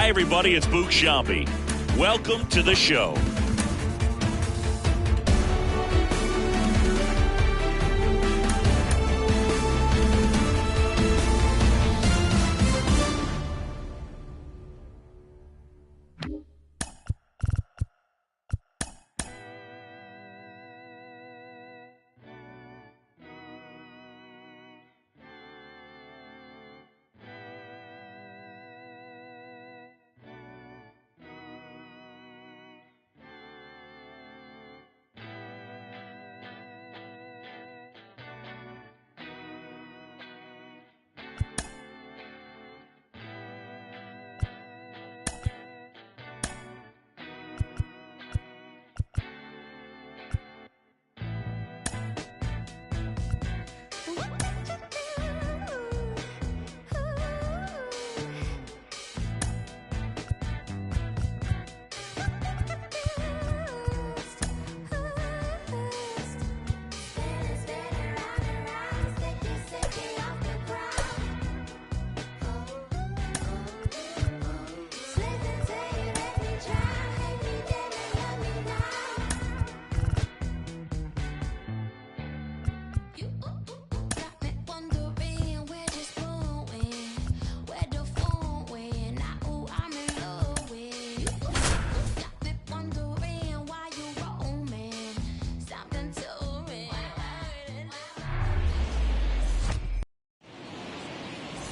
Hi, everybody. It's Boog Sciambi. Welcome to the show.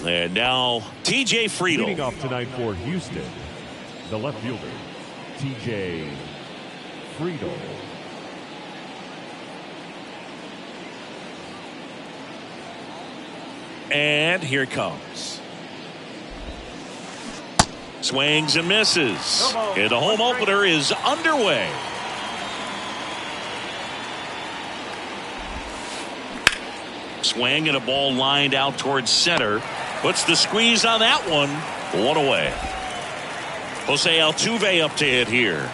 And now, TJ Friedl. Leading off tonight for Houston, the left fielder, TJ Friedl. And here it comes. Swings and misses. And the home opener is underway. Swing and a ball lined out towards center. Puts the squeeze on that one. One away. Jose Altuve up to hit here.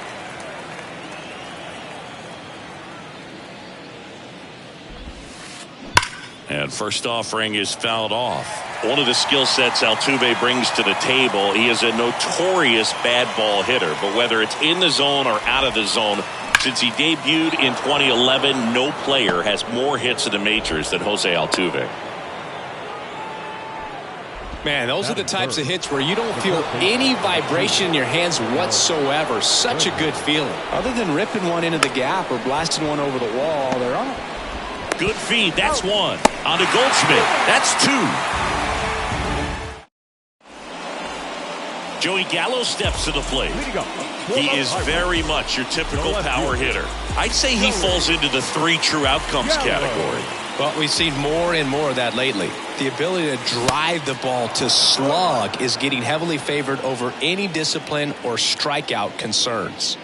And first offering is fouled off. One of the skill sets Altuve brings to the table, he is a notorious bad ball hitter. But whether it's in the zone or out of the zone, since he debuted in 2011, no player has more hits in the majors than Jose Altuve. Man, those are the types of hits where you don't feel any vibration in your hands whatsoever. Such a good feeling. Other than ripping one into the gap or blasting one over the wall, they're on. Good feed. That's one. On to Goldschmidt. That's two. Joey Gallo steps to the plate. He is very much your typical power hitter. I'd say he falls into the three true outcomes category. But we've seen more and more of that lately. The ability to drive the ball to slug is getting heavily favored over any discipline or strikeout concerns.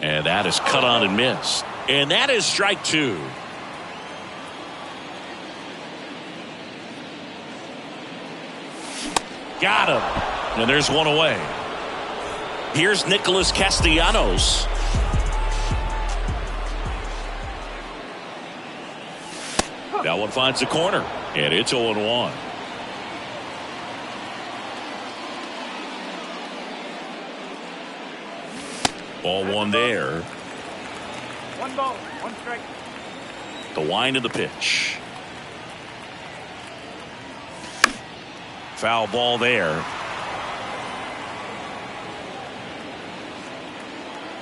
And that is cut on and missed. And that is strike two. Got him. And there's one away. Here's Nicholas Castellanos. That one finds the corner, and it's 0-1. Ball one there. One ball, one strike. The wind of the pitch. Foul ball there.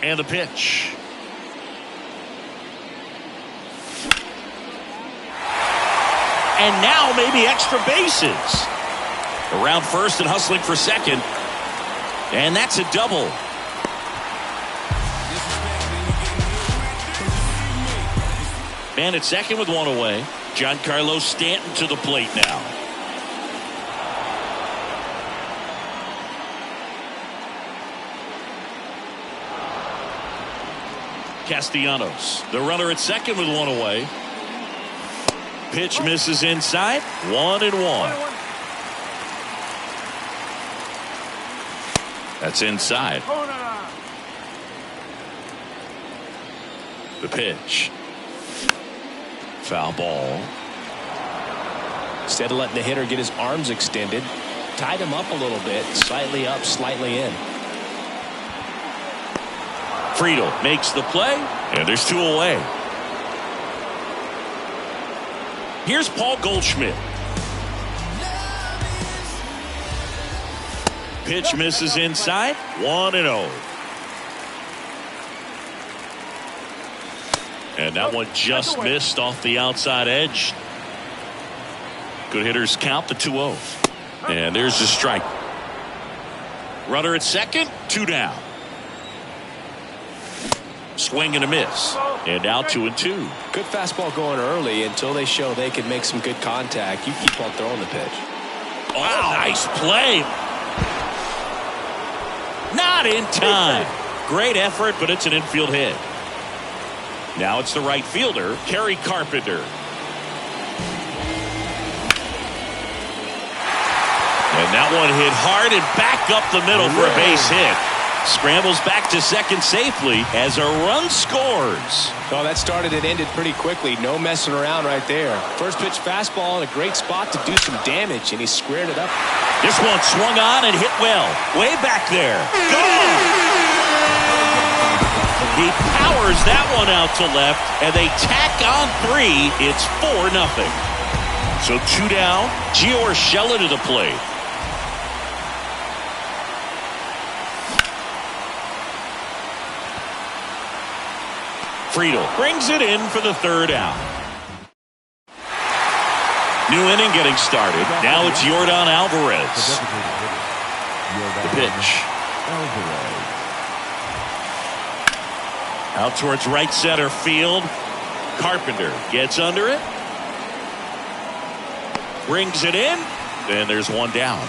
And the pitch. And now maybe extra bases. Around first and hustling for second. And that's a double. Man at second with one away. Giancarlo Stanton to the plate now. Castellanos, the runner at second with one away. Pitch misses inside. 1-1. That's inside. The pitch. Foul ball. Instead of letting the hitter get his arms extended, Tied him up a little bit. Slightly up, slightly in. Friedel makes the play, and there's 2 away. Here's Paul Goldschmidt. Pitch misses inside. 1-0. And that one just missed off the outside edge. Good hitters count the 2-0. And there's the strike. Runner at second, 2 down. Swing and a miss. And now 2-2. Good fastball going early until they show they can make some good contact. You keep on throwing the pitch. Oh, nice play. Not in time. Great effort, but it's an infield hit. Now it's the right fielder, Kerry Carpenter. And that one hit hard and back up the middle for a base hit. Scrambles back to second safely as a run scores. Oh, that started and ended pretty quickly. No messing around right there. First pitch fastball in a great spot to do some damage, and he squared it up. This one swung on and hit well. Way back there. Gone! He powers that one out to left, and they tack on 3. It's 4-0. So 2 down. Gio Urshela to the plate. Friedel brings it in for the 3rd out. New inning getting started. Now it's Yordan Alvarez. The pitch. Out towards right center field. Carpenter gets under it. Brings it in. And there's 1 down.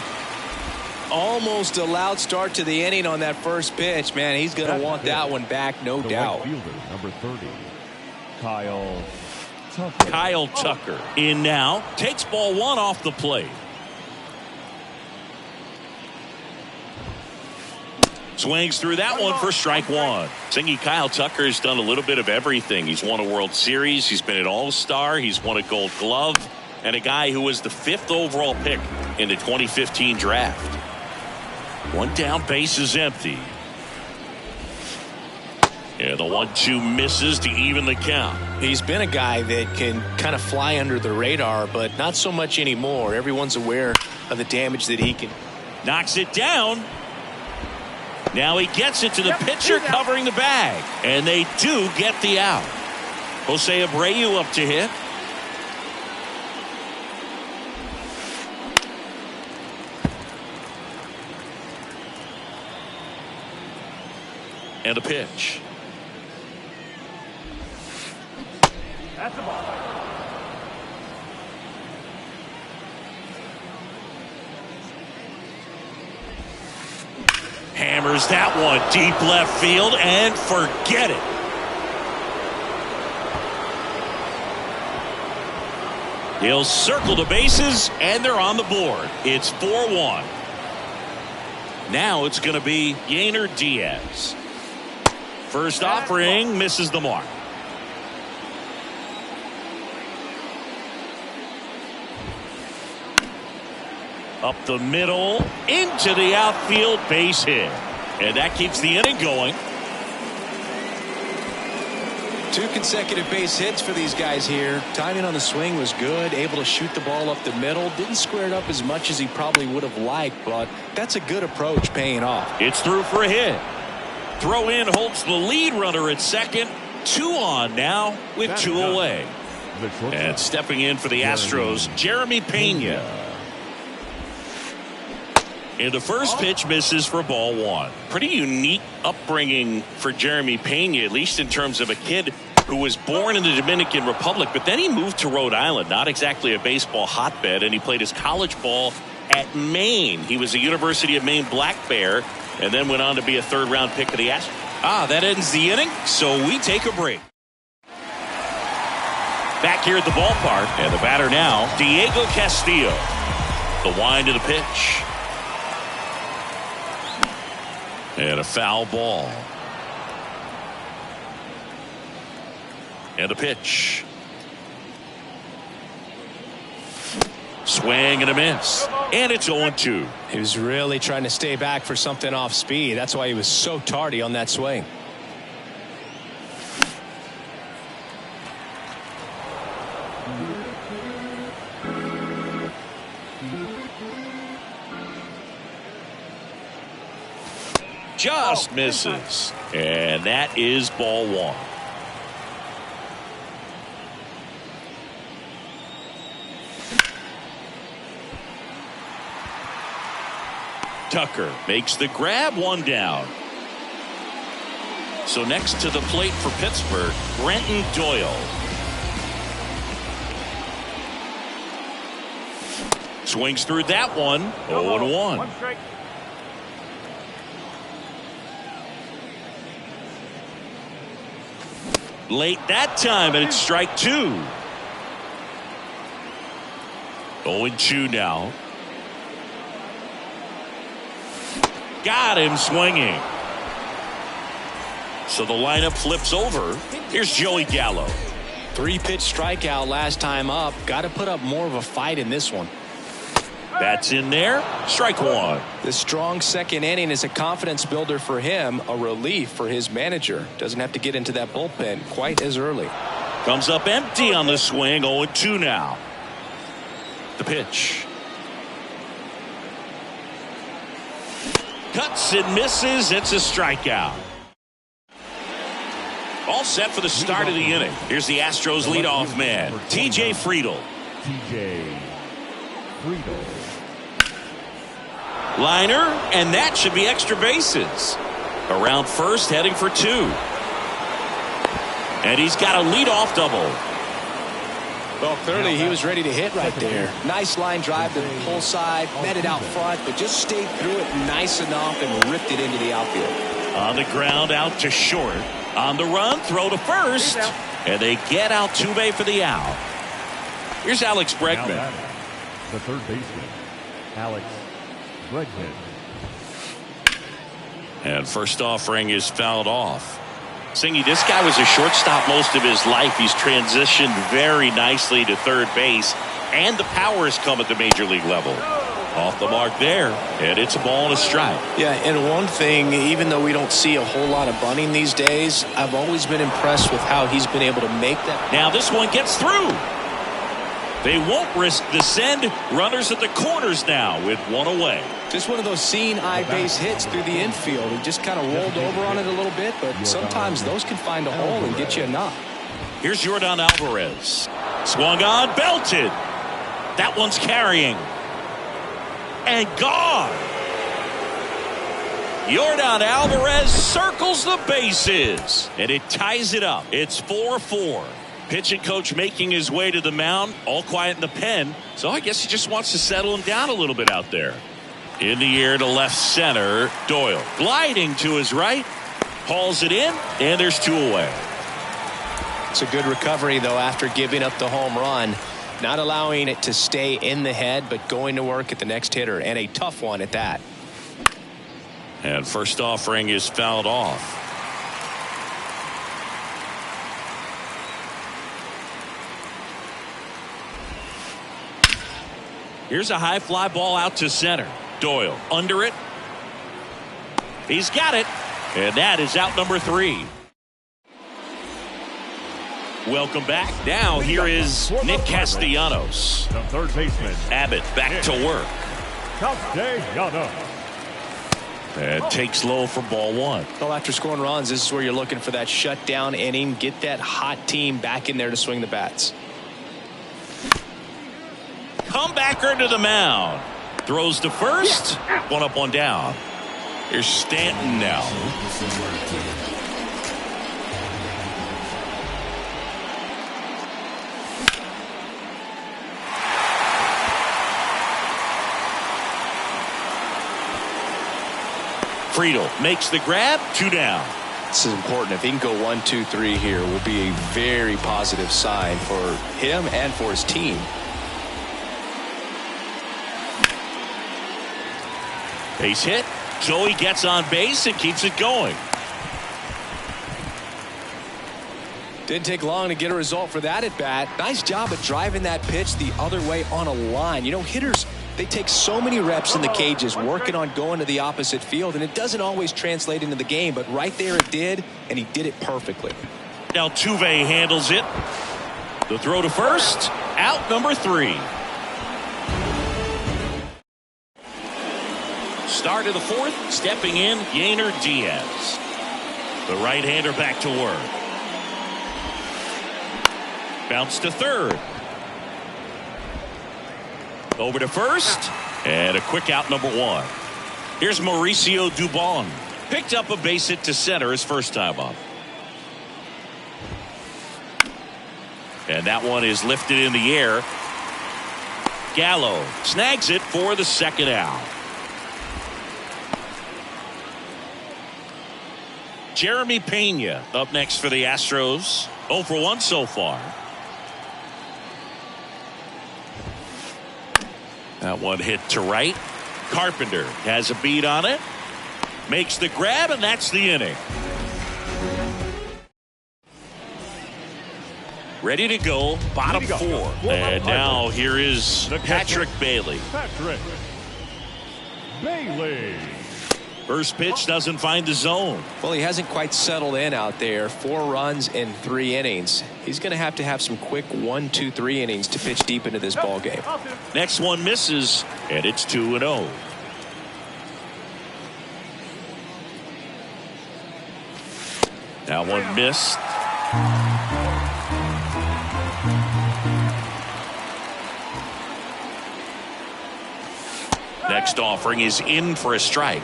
Almost a loud start to the inning on that first pitch. Man, he's going to want that one back, no doubt. Right fielder, number 30, Kyle Tucker. Kyle Tucker in now. Takes ball 1 off the plate. Swings through that one for strike 1. Thinking Kyle Tucker has done a little bit of everything. He's won a World Series. He's been an All-Star. He's won a Gold Glove. And a guy who was the 5th overall pick in the 2015 draft. 1 down, base is empty. Yeah, the 1-2 misses to even the count. He's been a guy that can kind of fly under the radar, but not so much anymore. Everyone's aware of the damage that he can. Knocks it down. Now he gets it to the pitcher covering the bag. And they do get the out. Jose Abreu up to hit. And a pitch. That's the ball. Hammers that one deep left field and forget it. He'll circle the bases and they're on the board. It's 4-1. Now it's going to be Yainer Diaz. First offering misses the mark. Up the middle into the outfield, base hit. And that keeps the inning going. 2 consecutive base hits for these guys here. Timing on the swing was good. Able to shoot the ball up the middle. Didn't square it up as much as he probably would have liked, but that's a good approach paying off. It's through for a hit. Throw in holds the lead runner at second. 2 on now with 2 away. And stepping in for the Astros, Jeremy Pena. And the first pitch misses for ball 1. Pretty unique upbringing for Jeremy Pena, at least in terms of a kid who was born in the Dominican Republic, but then he moved to Rhode Island, not exactly a baseball hotbed, and he played his college ball at Maine. He was a University of Maine Black Bear, and then went on to be a 3rd-round pick of the Astros. That ends the inning, so we take a break. Back here at the ballpark, and the batter now, Diego Castillo. The wind of the pitch. And a foul ball. And a pitch. Swing and a miss. And it's 0-2. He was really trying to stay back for something off speed. That's why he was so tardy on that swing. Just misses. And that is ball one. Tucker makes the grab, one down. So next to the plate for Pittsburgh, Brenton Doyle. Swings through that one. 0-1. One strike. Late that time, and it's strike two. 0-2 now. Got him swinging. So the lineup flips over. Here's Joey Gallo. 3-pitch strikeout last time up. Got to put up more of a fight in this one. That's in there. Strike one. The strong second inning is a confidence builder for him, a relief for his manager. Doesn't have to get into that bullpen quite as early. Comes up empty on the swing. 0-2 now. The pitch. Cuts and misses. It's a strikeout. All set for the start of the inning. Here's the Astros leadoff man, T.J. Friedl. T.J. Friedl. Liner, and that should be extra bases. Around first, heading for two. And he's got a leadoff double. Well, clearly he was ready to hit right there. Nice line drive to the pull side, met it out front, but just stayed through it nice enough and ripped it into the outfield. On the ground, out to short. On the run, throw to first. And they get Altuve for the out. Here's Alex Bregman. The third baseman, Alex Bregman. And first offering is fouled off. Singy, this guy was a shortstop most of his life. He's transitioned very nicely to third base, and the power has come at the major league level. Off the mark there, and it's a ball and a strike. Yeah, and one thing, even though we don't see a whole lot of bunting these days, I've always been impressed with how he's been able to make that. Now this one gets through. They won't risk the send. Runners at the corners now with one away. Just one of those seeing eye base hits through the infield. He just kind of rolled over on it a little bit, but sometimes those can find a hole and get you a knock. Here's Yordan Alvarez. Swung on, belted. That one's carrying. And gone. Yordan Alvarez circles the bases. And it ties it up. It's 4-4. Pitching coach making his way to the mound. All quiet in the pen. So I guess he just wants to settle him down a little bit out there. In the air to left center. Doyle gliding to his right. Hauls it in. And there's two away. It's a good recovery, though, after giving up the home run. Not allowing it to stay in the head, but going to work at the next hitter, and a tough one at that. And first offering is fouled off. Here's a high fly ball out to center. Doyle under it. He's got it. And that is out number 3. Welcome back. Now here is Nick Castellanos. The third baseman, Abbott back to work. Castellanos. And takes low for ball one. Well, after scoring runs, this is where you're looking for that shutdown inning. Get that hot team back in there to swing the bats. Comebacker to the mound. Throws to first. One up, one down. Here's Stanton now. Friedl makes the grab. 2 down. This is important. If he can go 1, 2, 3 here, will be a very positive sign for him and for his team. Base hit. Joey gets on base and keeps it going. Didn't take long to get a result for that at bat. Nice job at driving that pitch the other way on a line. You know, hitters, they take so many reps in the cages working on going to the opposite field, and it doesn't always translate into the game, but right there it did, and he did it perfectly. Altuve handles it. The throw to first. Out number 3. Start of the 4th. Stepping in, Yainer Diaz. The right-hander back to work. Bounce to 3rd. Over to 1st. And a quick out number 1. Here's Mauricio Dubon. Picked up a base hit to center his first time up. And that one is lifted in the air. Gallo snags it for the second out. Jeremy Pena up next for the Astros. 0 for 1 so far. That one hit to right. Carpenter has a beat on it. Makes the grab, and that's the inning. Ready to go, bottom 4. And now here is Patrick Bailey. Patrick Bailey. First pitch doesn't find the zone. Well, he hasn't quite settled in out there. 4 runs in 3 innings. He's going to have some quick 1, 2, 3 innings to pitch deep into this ball game. Next one misses, and it's 2-0. That one missed. Next offering is in for a strike.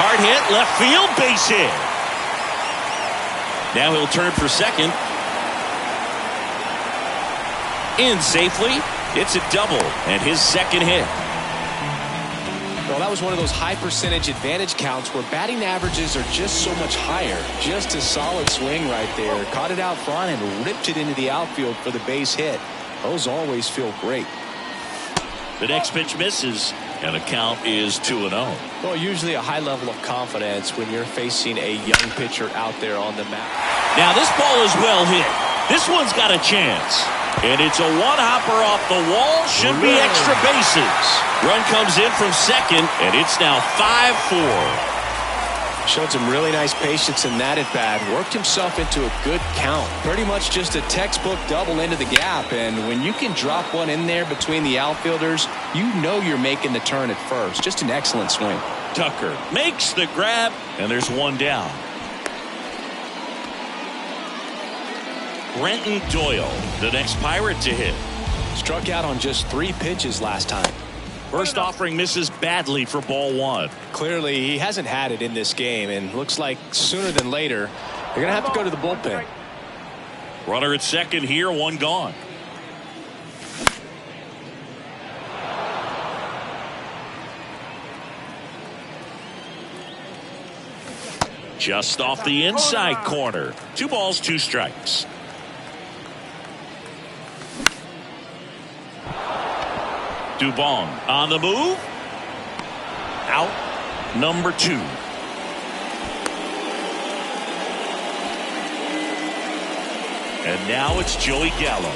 Hard hit, left field, base hit. Now he'll turn for second. In safely. It's a double and his second hit. Well, that was one of those high percentage advantage counts where batting averages are just so much higher. Just a solid swing right there. Caught it out front and ripped it into the outfield for the base hit. Those always feel great. The next pitch misses, and the count is 2-0. Well, usually a high level of confidence when you're facing a young pitcher out there on the mound. Now this ball is well hit. This one's got a chance. And it's a one-hopper off the wall. Should be extra bases. Run comes in from second, and it's now 5-4. Showed some really nice patience in that at bat. Worked himself into a good count. Pretty much just a textbook double into the gap. And when you can drop one in there between the outfielders, you know you're making the turn at first. Just an excellent swing. Tucker makes the grab, and there's one down. Brenton Doyle, the next Pirate to hit. Struck out on just 3 pitches last time. First offering misses badly for ball 1. Clearly, he hasn't had it in this game, and looks like sooner than later, they're going to have to go to the bullpen. Runner at second here, 1 gone. Just off the inside corner. 2 balls, 2 strikes. Dubon on the move. Out number 2. And now it's Joey Gallo,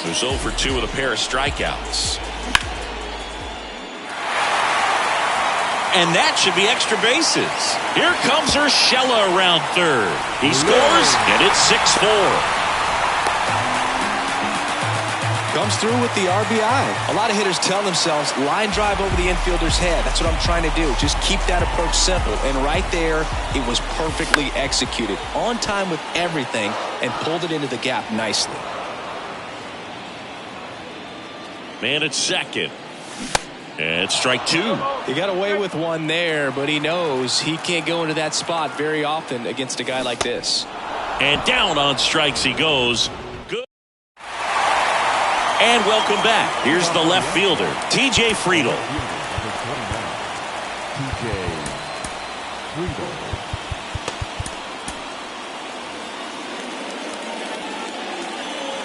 who's 0 for 2 with a pair of strikeouts. And that should be extra bases. Here comes Urshela around third. He scores, and it's 6-4. Comes through with the RBI. A lot of hitters tell themselves, line drive over the infielder's head. That's what I'm trying to do. Just keep that approach simple. And right there, it was perfectly executed. On time with everything, and pulled it into the gap nicely. Man at second. And strike 2. He got away with one there, but he knows he can't go into that spot very often against a guy like this. And down on strikes he goes. Good. And welcome back. Here's the left fielder, TJ Friedl. TJ Friedl.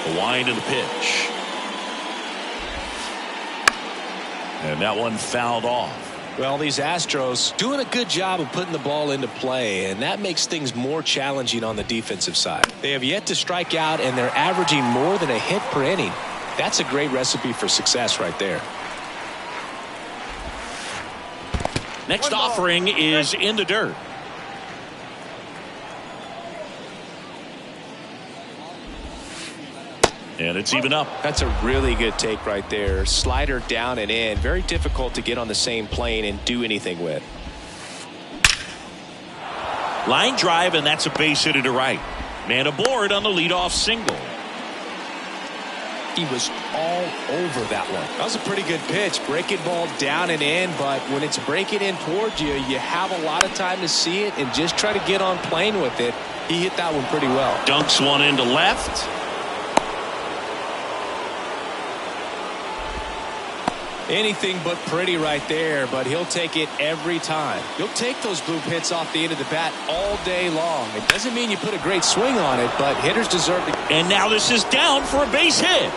The wind and the pitch. And that one fouled off. Well, these Astros doing a good job of putting the ball into play, and that makes things more challenging on the defensive side. They have yet to strike out, and they're averaging more than a hit per inning. That's a great recipe for success right there. Next offering is in the dirt. And it's even up. That's a really good take right there. Slider down and in. Very difficult to get on the same plane and do anything with. Line drive, and that's a base hit to right. Man aboard on the leadoff single. He was all over that one. That was a pretty good pitch. Breaking ball down and in, but when it's breaking in towards you, you have a lot of time to see it and just try to get on plane with it. He hit that one pretty well. Dunks one into left. Anything but pretty right there, but he'll take it every time. He'll take those boop hits off the end of the bat all day long. It doesn't mean you put a great swing on it, but hitters deserve to. And now this is down for a base hit.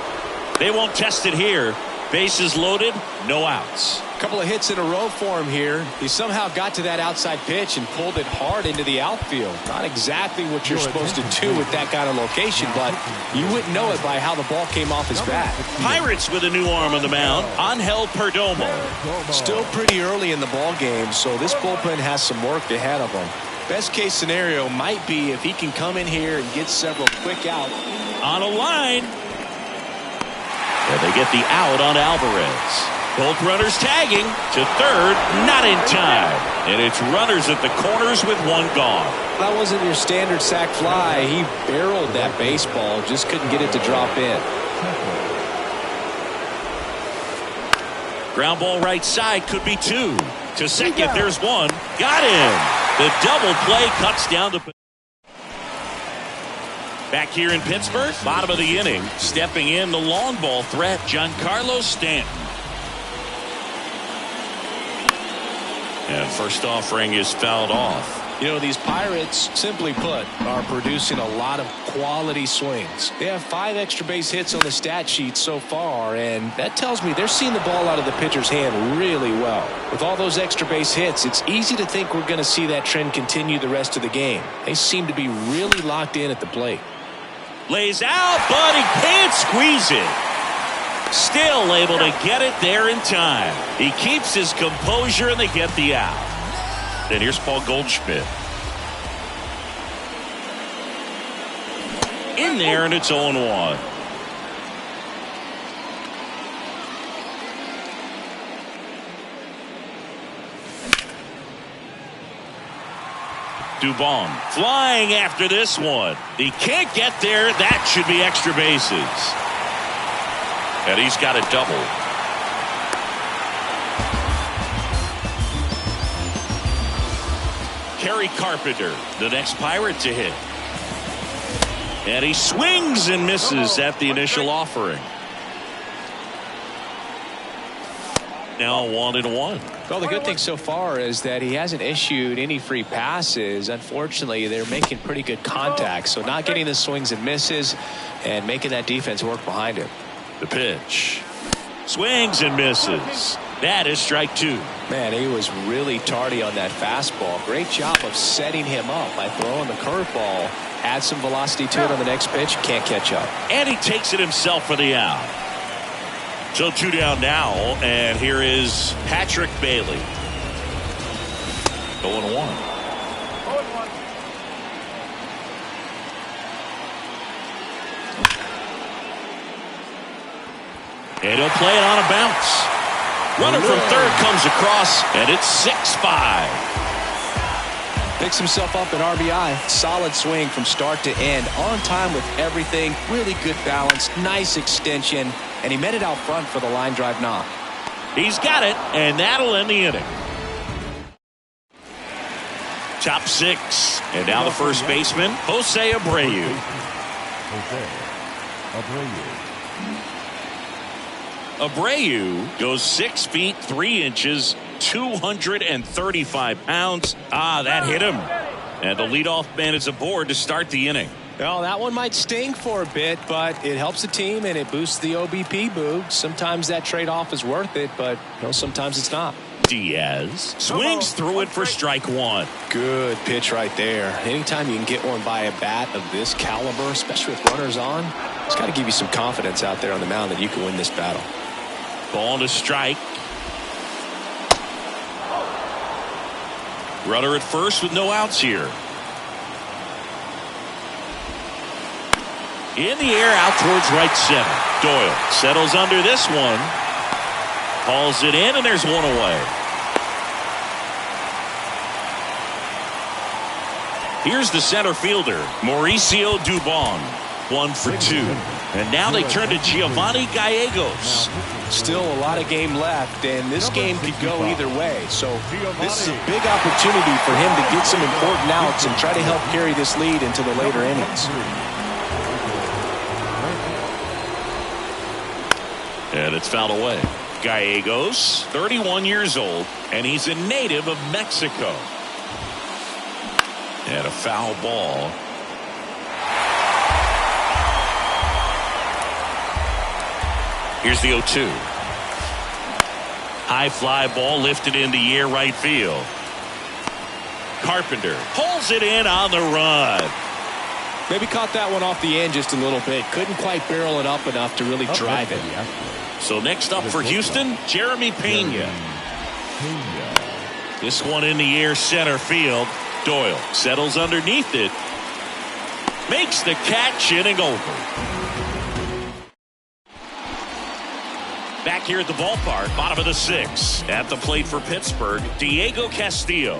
They won't test it here. Bases loaded, no outs. A couple of hits in a row for him here. He somehow got to that outside pitch and pulled it hard into the outfield. Not exactly what you're supposed to do with that kind of location, but you wouldn't know it by how the ball came off his bat. Pirates with a new arm on the mound, Angel Perdomo. Still pretty early in the ball game, so this bullpen has some work ahead of him. Best case scenario might be if he can come in here and get several quick outs. On a line. And they get the out on Alvarez. Both runners tagging to third, not in time. And it's runners at the corners with one gone. That wasn't your standard sac fly. He barreled that baseball, just couldn't get it to drop in. Ground ball right side, could be two. To second, there's one. Got him. The double play cuts down to... Back here in Pittsburgh, bottom of the inning, stepping in the long ball threat, Giancarlo Stanton. And first offering is fouled off. You know, these Pirates, simply put, are producing a lot of quality swings. They have 5 extra base hits on the stat sheet so far, and that tells me they're seeing the ball out of the pitcher's hand really well. With all those extra base hits, it's easy to think we're going to see that trend continue the rest of the game. They seem to be really locked in at the plate. Lays out, but he can't squeeze it. Still able to get it there in time. He keeps his composure and they get the out. And here's Paul Goldschmidt. In there, and it's 0-1. Dubon flying after this one. He can't get there. That should be extra bases. And he's got a double. Kerry Carpenter, the next Pirate to hit. And he swings and misses at the initial offering. Now 1-1. Well, the good thing so far is that he hasn't issued any free passes. Unfortunately, they're making pretty good contact, so not getting the swings and misses and making that defense work behind him. The pitch. Swings and misses. That is strike 2. Man, he was really tardy on that fastball. Great job of setting him up by throwing the curveball. Add some velocity to it on the next pitch. Can't catch up. And he takes it himself for the out. So 2 down now, and here is Patrick Bailey. 0-1. And he'll play it on a bounce. Runner from third comes across, and it's 6-5. Picks himself up an RBI. Solid swing from start to end. On time with everything. Really good balance. Nice extension. And he met it out front for the line drive knock. He's got it, and that'll end the inning. Top 6. And now the first baseman, Jose Abreu. Abreu goes 6 feet 3 inches, 235 pounds. That hit him. And the leadoff man is aboard to start the inning. Well, that one might sting for a bit, but it helps the team and it boosts the OBP boog. Sometimes that trade-off is worth it, but sometimes it's not. Diaz swings through it for strike one. Good pitch right there. Anytime you can get one by a bat of this caliber, especially with runners on, it's got to give you some confidence out there on the mound that you can win this battle. Ball to strike. Runner at first with no outs here. In the air, out towards right center. Doyle settles under this one. Hauls it in, and there's one away. Here's the center fielder, Mauricio Dubon. 1 for 2. And now they turn to Giovanni Gallegos. Still a lot of game left, and this game could go either way. So this is a big opportunity for him to get some important outs and try to help carry this lead into the later innings. And it's fouled away. Gallegos, 31 years old, and he's a native of Mexico. And a foul ball. Here's the 0-2. High fly ball lifted in the air right field. Carpenter pulls it in on the run. Maybe caught that one off the end just a little bit. Couldn't quite barrel it up enough to really drive it. So next up for Houston, Jeremy Pena. This one in the air center field. Doyle settles underneath it. Makes the catch, inning over. Back here at the ballpark, bottom of the 6th. At the plate for Pittsburgh, Diego Castillo.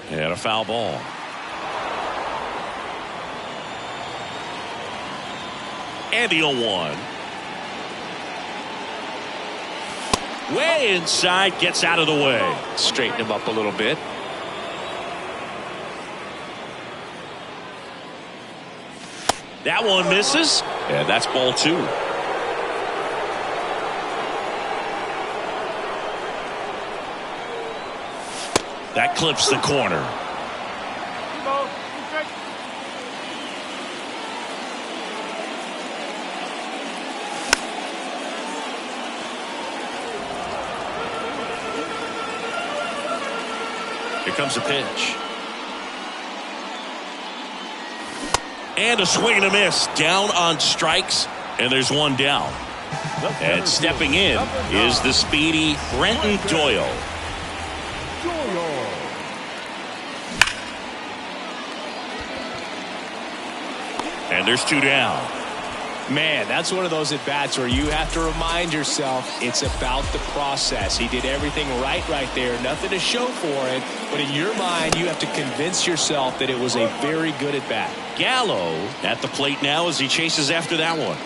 And a foul ball. And the 0-1. Way inside, gets out of the way. Straighten him up a little bit. That one misses, and that's ball 2. That clips the corner. Here comes a pitch. And a swing and a miss. Down on strikes, and there's one down. And stepping in is the speedy Brenton Doyle. And there's 2 down. Man, that's one of those at-bats where you have to remind yourself it's about the process. He did everything right there. Nothing to show for it. But in your mind, you have to convince yourself that it was a very good at-bat. Gallo at the plate now as he chases after that one.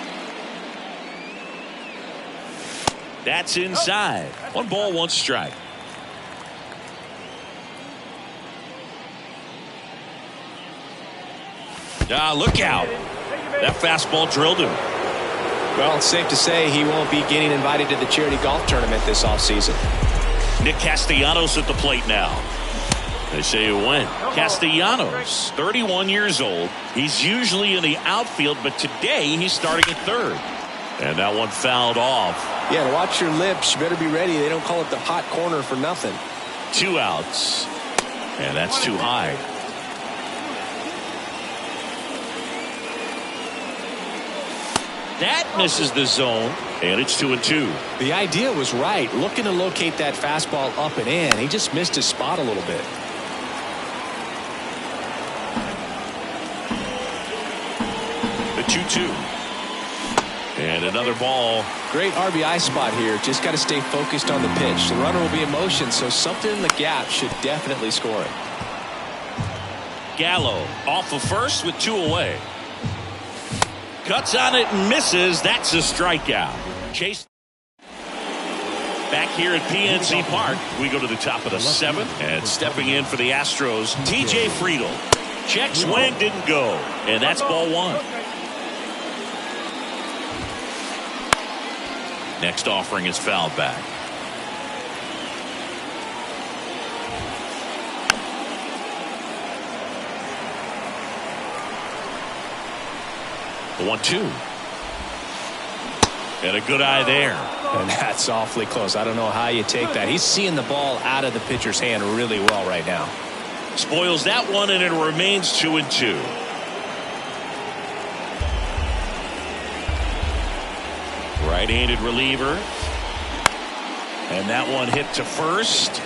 That's inside. 1 ball, 1 strike. Look out. That fastball drilled him. Well, it's safe to say he won't be getting invited to the charity golf tournament this offseason. Nick Castellanos at the plate now. They say it went. Castellanos, 31 years old. He's usually in the outfield, but today he's starting at third. And that one fouled off. Yeah, to watch your lips. You better be ready. They don't call it the hot corner for nothing. 2 outs. And that's too high. That misses the zone, and it's 2-2. The idea was right. Looking to locate that fastball up and in. He just missed his spot a little bit. The 2-2. And another ball. Great RBI spot here. Just got to stay focused on the pitch. The runner will be in motion, so something in the gap should definitely score it. Gallo off of first with 2 away. Cuts on it and misses. That's a strikeout. Chase. Back here at PNC Park, we go to the top of the 7th, and stepping in for the Astros, TJ Friedl. Check swing, didn't go, and that's ball 1. Next offering is fouled back. The 1-2. And a good eye there. And that's awfully close. I don't know how you take that. He's seeing the ball out of the pitcher's hand really well right now. Spoils that one, and it remains 2-2. Right-handed reliever. And that one hit to first.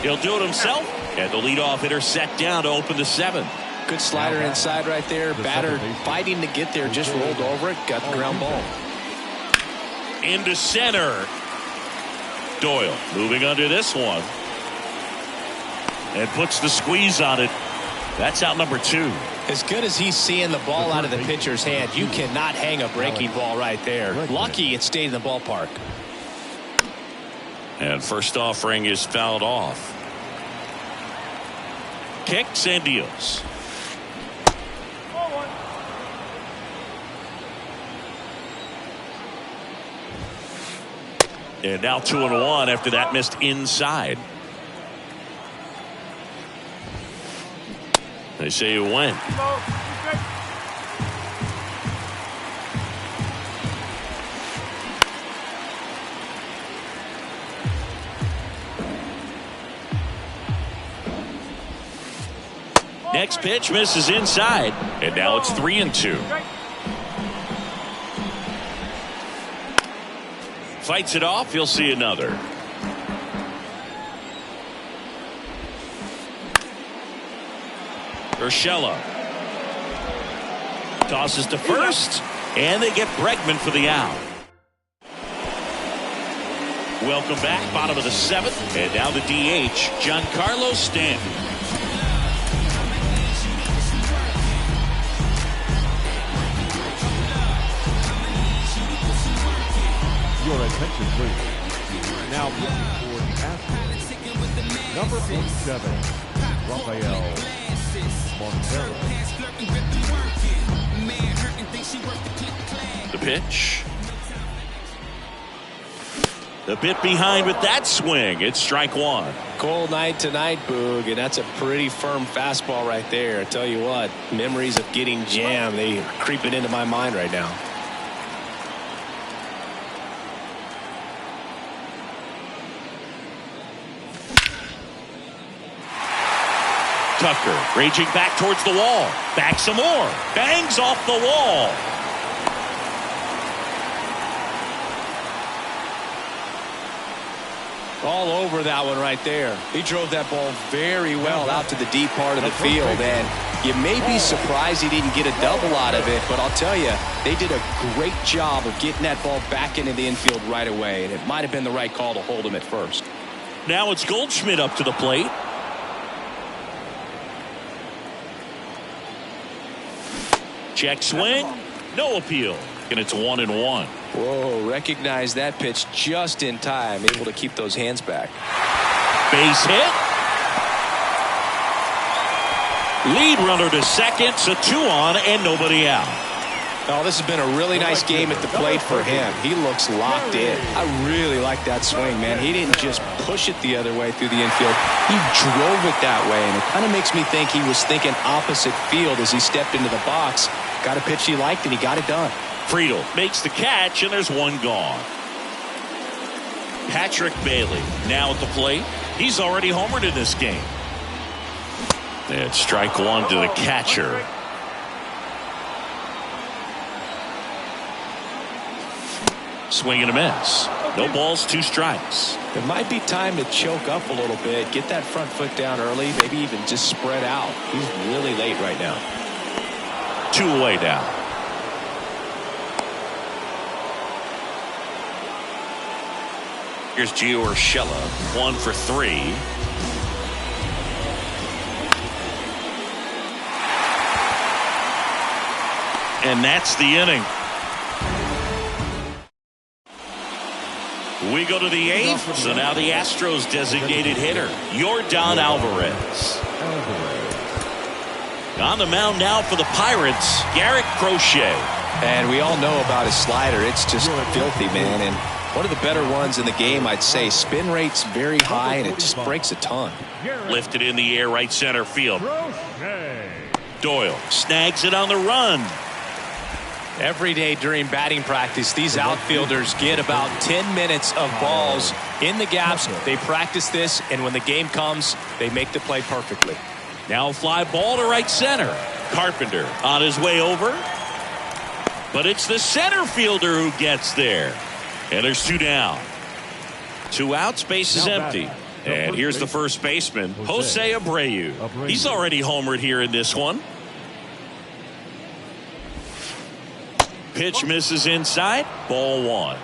He'll do it himself. And the leadoff hitter set down to open the 7th. Good slider inside right there. Batter fighting to get there. Just rolled over it. Got the ground ball. Into center. Doyle moving under this one. And puts the squeeze on it. That's out number 2. As good as he's seeing the ball out of the pitcher's hand, you cannot hang a breaking ball right there. Lucky it stayed in the ballpark. And first offering is fouled off. Kicks and deals. And now 2-1 after that missed inside. They say you went. Next pitch misses inside. And now it's 3-2. Fights it off. You'll see another. Urshela tosses to first, and they get Bregman for the out. Welcome back, bottom of the 7th, and now the DH, Giancarlo Stanton. Your attention, please. Now looking for the Astros. Number 47, Rafael Montero. The pitch. The bit behind with that swing. It's strike 1. Cold night tonight, Boog, and that's a pretty firm fastball right there. I tell you what, memories of getting jammed, they are creeping into my mind right now. Tucker raging back towards the wall. Back some more. Bangs off the wall. All over that one right there. He drove that ball very well out to the deep part of the field, and you may be surprised he didn't get a double out of it, but I'll tell you, they did a great job of getting that ball back into the infield right away, and it might have been the right call to hold him at first. Now it's Goldschmidt up to the plate. Check swing. No appeal. And it's 1-1. Whoa, recognize that pitch just in time. Able to keep those hands back. Base hit. Lead runner to second. So 2 on and nobody out. Oh, this has been a really nice game at the plate for him. He looks locked in. I really like that swing, man. He didn't just push it the other way through the infield. He drove it that way, and it kind of makes me think he was thinking opposite field as he stepped into the box. Got a pitch he liked, and he got it done. Friedl makes the catch, and there's one gone. Patrick Bailey now at the plate. He's already homered in this game. And strike 1 to the catcher. Swing and a miss. No balls, 2 strikes. It might be time to choke up a little bit, get that front foot down early, maybe even just spread out. He's really late right now. 2 away now. Here's Gio Urshela, 1 for 3. And that's the inning. We go to the 8th, so now the Astros designated hitter, Yordan Alvarez. On the mound now for the Pirates, Garrett Crochet. And we all know about his slider. It's just filthy, man. And one of the better ones in the game, I'd say. Spin rate's very high, and it just breaks a ton. Lifted in the air, right center field. Doyle snags it on the run. Every day during batting practice, these outfielders get about 10 minutes of balls in the gaps. They practice this, and when the game comes, they make the play perfectly. Now a fly ball to right center. Carpenter on his way over. But it's the center fielder who gets there. And there's 2 down. 2 outs, base is empty. And here's the first baseman, Jose Abreu. He's already homered here in this one. Pitch misses inside. Ball 1.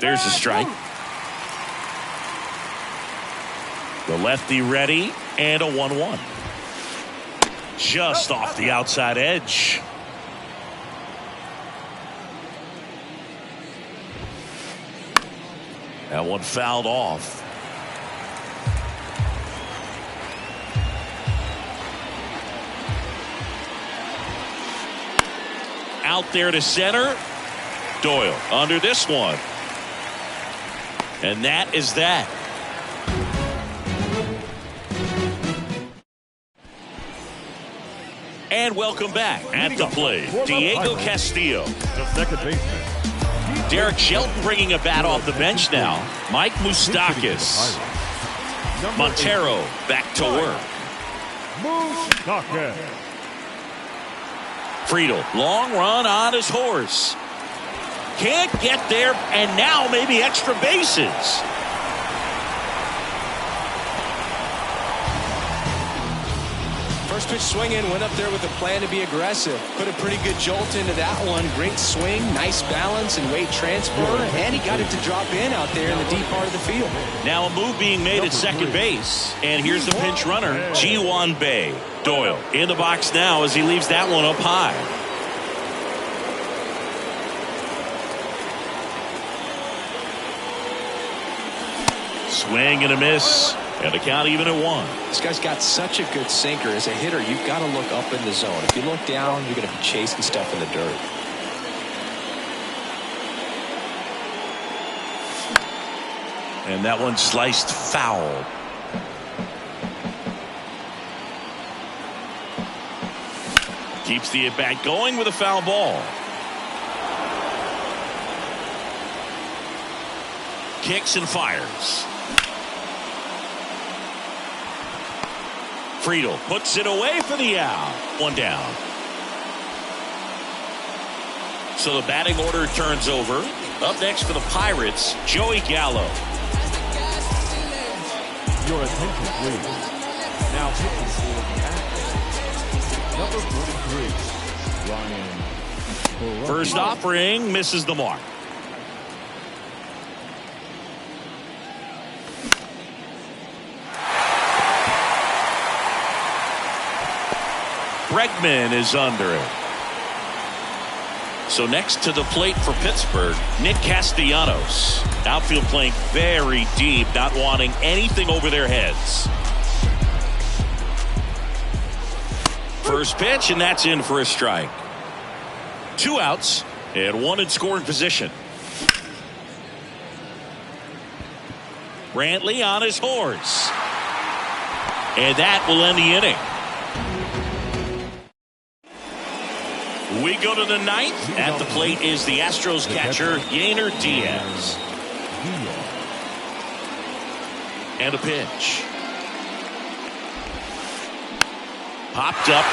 There's a strike. The lefty ready, and a 1-1. Just off the outside edge. That one fouled off. Out there to center. Doyle under this one. And that is that. And welcome back. At the plate, Diego Castillo. The second baseman. Derek Shelton bringing a bat off the bench now. Mike Moustakas. Montero back to work. Moustakas. Friedel, long run on his horse. Can't get there, and now maybe extra bases. First pitch swinging, went up there with a plan to be aggressive. Put a pretty good jolt into that one. Great swing, nice balance and weight transfer, and he got it to drop in out there in the deep part of the field. Now a move being made at second base, and here's the pinch runner, Ji-Hwan Bae. Doyle in the box now as he leaves that one up high. Swing and a miss, and the count even at 1. This guy's got such a good sinker. As a hitter, you've got to look up in the zone. If you look down, you're going to be chasing stuff in the dirt. And that one sliced foul. Keeps the at-bat going with a foul ball. Kicks and fires. Friedel puts it away for the out. 1 down. So the batting order turns over. Up next for the Pirates, Joey Gallo. Your attention, please. Now pitching for the Astros. Number 43, Ryan. First offering misses the mark. Bregman is under it. So next to the plate for Pittsburgh, Nick Castellanos. Outfield playing very deep, not wanting anything over their heads. First pitch, and that's in for a strike. 2 outs, and 1 in scoring position. Brantley on his horse. And that will end the inning. We go to the 9th. At the plate is the Astros catcher, Yainer Diaz. And a pitch. Popped up.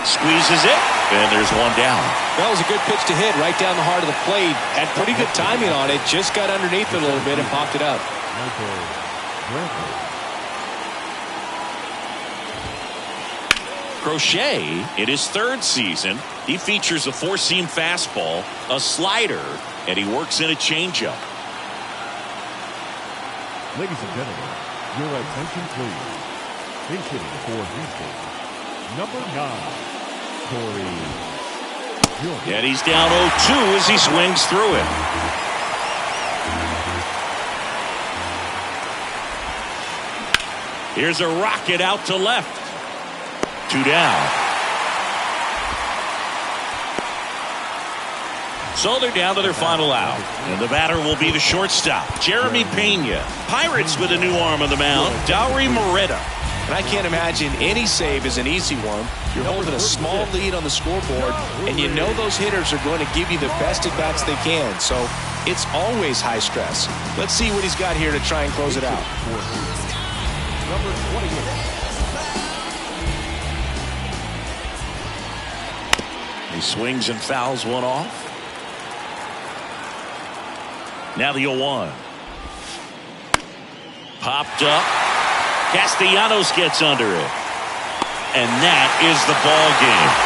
Squeezes it. And there's 1 down. That was a good pitch to hit right down the heart of the plate. Had pretty good timing on it. Just got underneath it a little bit and popped it up. Crochet, in his 3rd season, he features a 4-seam fastball, a slider, and he works in a changeup. Ladies and gentlemen, your attention please. Hitting for Houston, number 9, Corey Julio. And he's down 0-2 as he swings through it. Here's a rocket out to left. 2 down. So they're down to their final out. And the batter will be the shortstop, Jeremy Pena. Pirates with a new arm on the mound, Dauri Moreta. And I can't imagine any save is an easy one. You're holding a small lead on the scoreboard, and you know those hitters are going to give you the best at-bats they can. So it's always high stress. Let's see what he's got here to try and close it out. Number 28. He swings and fouls one off. Now the 0-1. Popped up. Castellanos gets under it. And that is the ball game.